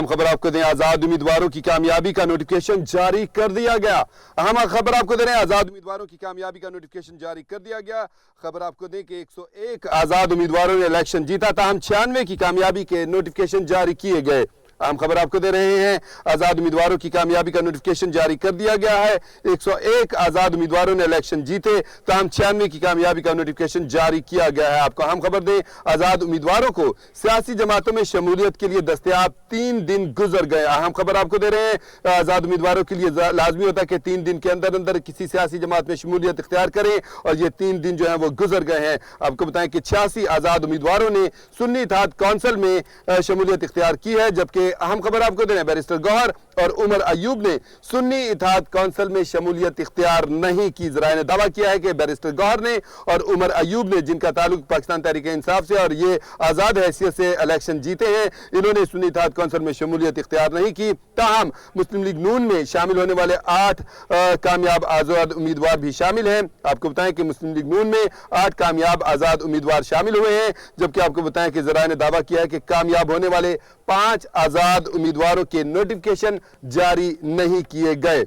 अहम खबर आपको दें, आजाद उम्मीदवारों की कामयाबी का नोटिफिकेशन जारी कर दिया गया। अहम खबर आपको दे रहे हैं, आजाद उम्मीदवारों की कामयाबी का नोटिफिकेशन जारी कर दिया गया। खबर आपको दें कि 101 आजाद उम्मीदवारों ने इलेक्शन जीता, ताहम 96 की कामयाबी के नोटिफिकेशन जारी किए गए। अहम खबर आपको दे रहे हैं, आजाद उम्मीदवारों की कामयाबी का नोटिफिकेशन जारी कर दिया गया है। 101 आजाद उम्मीदवारों ने इलेक्शन जीते, ताहम 96 की कामयाबी का नोटिफिकेशन जारी किया गया है। आपको अहम खबर दें, आजाद उम्मीदवारों को सियासी जमातों में शमूलियत के लिए दस्तयाब 3 दिन गुजर गए। अहम खबर आपको दे रहे हैं, आजाद उम्मीदवारों के लिए लाजमी होता है कि 3 दिन के अंदर अंदर किसी सियासी जमात में शमूलियत इख्तियार करें, और ये 3 दिन जो है वो गुजर गए हैं। आपको बताएं कि 86 आजाद उम्मीदवारों ने सुन्नी इत्तेहाद कौंसिल में शमूलियत इख्तियार की है, जबकि अहम खबर आपको दे रहे हैं, बैरिस्टर गौहर और उमर अयूब ने सुन्नी इत्तेहाद कौंसिल में शमूलियत इख्तियार नहीं की। ज़राए ने दावा किया है कि बैरिस्टर गौहर ने और उमर अयूब ने, जिनका ताल्लुक पाकिस्तान तहरीक इंसाफ से और ये आज़ाद हैसियत से इलेक्शन जीते हैं, इन्होंने सुन्नी इत्तेहाद कौंसिल में शमूलियत इख्तियार नहीं की। ताहम मुस्लिम लीग नून में शामिल होने वाले 8 कामयाब आज़ाद उम्मीदवार भी शामिल हैं। आपको बताएं कि मुस्लिम लीग नून में 8 कामयाब आज़ाद उम्मीदवार शामिल हुए हैं, जबकि आपको बताएं कि ज़राए ने दावा किया है कि कामयाब होने वाले 5 आज़ाद उम्मीदवारों के नोटिफिकेशन जारी नहीं किए गए।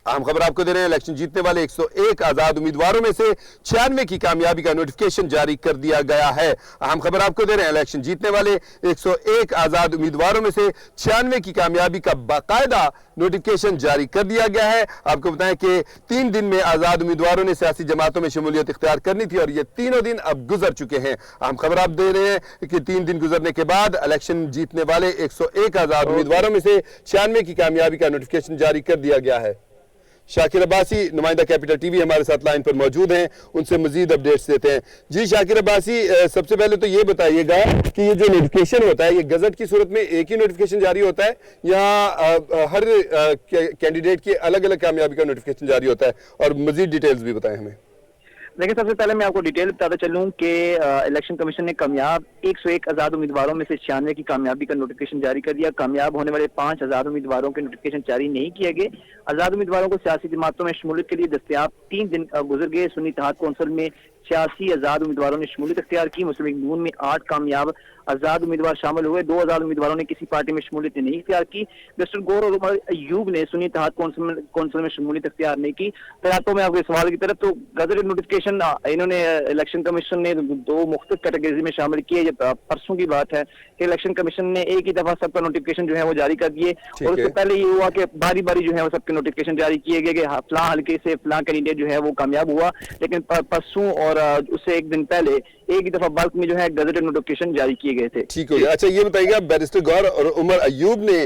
अहम खबर आपको दे रहे हैं, इलेक्शन जीतने वाले 101 आजाद उम्मीदवारों में से 96 की कामयाबी का नोटिफिकेशन जारी कर दिया गया है। अहम खबर आपको दे रहे हैं, इलेक्शन जीतने वाले 101 आजाद उम्मीदवारों में से 96 की कामयाबी का बाकायदा नोटिफिकेशन जारी कर दिया गया है। आपको बताएं कि 3 दिन में आजाद उम्मीदवारों ने सियासी जमातों में शमूलियत इख्तियार करनी थी, और ये तीनों दिन अब गुजर चुके हैं। अहम खबर आप दे रहे हैं कि 3 दिन गुजरने के बाद इलेक्शन जीतने वाले 101 आजाद उम्मीदवारों में से 96 की कामयाबी का नोटिफिकेशन जारी कर दिया गया है। शाकिर अब्बासी नुमाइंदा कैपिटल टीवी हमारे साथ लाइन पर मौजूद हैं, उनसे मजीद अपडेट्स देते हैं। जी शाकिर अब्बासी, सबसे पहले तो ये बताइएगा कि ये जो नोटिफिकेशन होता है, ये गजट की सूरत में एक ही नोटिफिकेशन जारी होता है या हर कैंडिडेट की अलग अलग कामयाबी का नोटिफिकेशन जारी होता है, और मजीद डिटेल्स भी बताएं हमें। देखिए, सबसे पहले मैं आपको डिटेल बताता चलूं कि इलेक्शन कमीशन ने कामयाब 101 आजाद उम्मीदवारों में से 96 की कामयाबी का नोटिफिकेशन जारी कर दिया। कामयाब होने वाले 5 आजाद उम्मीदवारों के नोटिफिकेशन जारी नहीं किए गए। आजाद उम्मीदवारों को सियासी जमातों में शमूलियत के लिए दस्तयाब 3 दिन गुजर गए। सुन्नी इत्तेहाद कौंसिल में 86 आजाद उम्मीदवारों ने शमूलियत इख्तियार की। मुस्लिम लीग नून में 8 कामयाब आजाद उम्मीदवार शामिल हुए। 2 आजाद उम्मीदवारों ने किसी पार्टी में शमूलियत नहीं इख्तियार की। बैरिस्टर गौहर और उमर अयूब ने सुन्नी इत्तेहाद कौंसिल में शमूलियत इख्तियार नहीं की। फिर आता हूं मैं आपके सवाल की तरफ। तो गजट नोटिफिकेशन इन्होंने इलेक्शन कमीशन ने 2 मुख्तलिफ कैटेगरी में शामिल किए। जब परसों की बात है कि इलेक्शन कमीशन ने एक ही दफा सबका नोटिफिकेशन जो है वो जारी कर दिए, और उससे पहले ये हुआ कि बारी बारी जो है वो सबके नोटिफिकेशन जारी किए गए कि फलां हल्के से फलां कैंडिडेट जो है वो कामयाब हुआ। लेकिन परसों और उससे एक दिन पहले एक ही दफा बल्क में जो है गजट नोटिफिकेशन जारी किए गए थे। ठीक हो गया। अच्छा ये बताइएगा, बैरिस्टर गौहर और उमर अयूब ने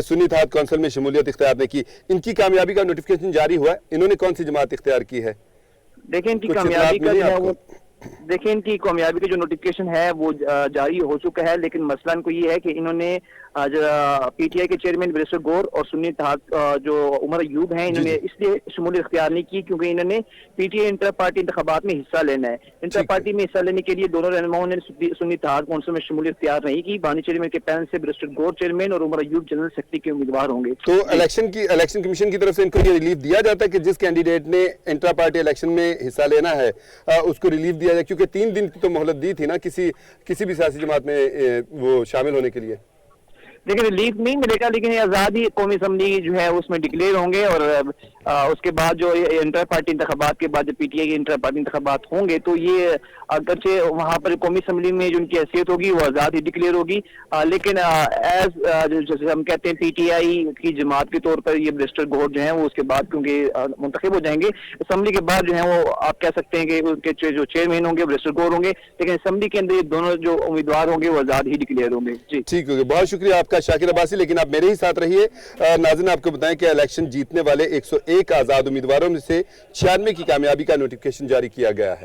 सुन्नी इत्तेहाद कौंसिल में शमूलियत इख्तियार नहीं की, इनकी कामयाबी का नोटिफिकेशन जारी हुआ है, इन्होंने कौन सी जमात इख्तियार की है? देखिए, इनकी कामयाबी का जो है वो इनकी कामयाबी का जो नोटिफिकेशन है वो जारी हो चुका है। लेकिन मसला इनको ये है कि इन्होंने पीटीआई के चेयरमैन बैरिस्टर गौहर और सुन्नी इत्तेहाद जो उमर अयूब हैं, इन्होंने इसलिए शमूलियत इख्तियार नहीं की क्योंकि इन्होंने पीटीआई इंटर पार्टी इंतखाबात में हिस्सा लेना है। इंटर पार्टी में हिस्सा लेने के लिए दोनों रहनुमाओं ने सुन्नी इत्तेहाद कौंसिल में शमूलियत इख्तियार नहीं की। बानी चेयरमैन के पैनल से बैरिस्टर गौहर चेयरमैन और उमर अयूब जनरल सेक्रेटरी के उम्मीदवार होंगे। तो इलेक्शन कमीशन की तरफ से इनको ये रिलीफ दिया जाता है कि जिस कैंडिडेट ने इंटर पार्टी इलेक्शन में हिस्सा लेना है उसको रिलीफ दिया जाए, क्योंकि 3 दिन की तो मोहलत दी थी ना किसी भी सियासी जमात में वो शामिल होने के लिए। लेकिन रिलीफ नहीं मिलेगा, लेकिन आज़ादी कौमी असम्बली जो है उसमें डिक्लेयर होंगे, और उसके बाद जो इंटर पार्टी इंतखाबात के बाद जब पीटीआई के इंटर पार्टी इंतखाबात होंगे तो ये अगरचे वहाँ पर कौमी असम्बली में जो उनकी हैसियत होगी वो आज़ाद ही डिक्लेयर होगी। लेकिन जैसे हम कहते हैं पीटीआई की जमात के तौर पर ये बैरिस्टर गौहर जो है वो उसके बाद क्योंकि मुंतखब हो जाएंगे असम्बली के बाद जो है वो आप कह सकते हैं कि उनके जो चेयरमैन होंगे बैरिस्टर गौहर होंगे, लेकिन असम्बली के अंदर ये दोनों जो उम्मीदवार होंगे वो आज़ाद ही डिक्लेयर होंगे। जी ठीक हो गया, बहुत शुक्रिया आपका शाकिर अब्बासी। लेकिन आप मेरे ही साथ रहिए। नाज़रीन, आपको बताएं कि इलेक्शन जीतने वाले 101 आजाद उम्मीदवारों में से 96 की कामयाबी का नोटिफिकेशन जारी किया गया है।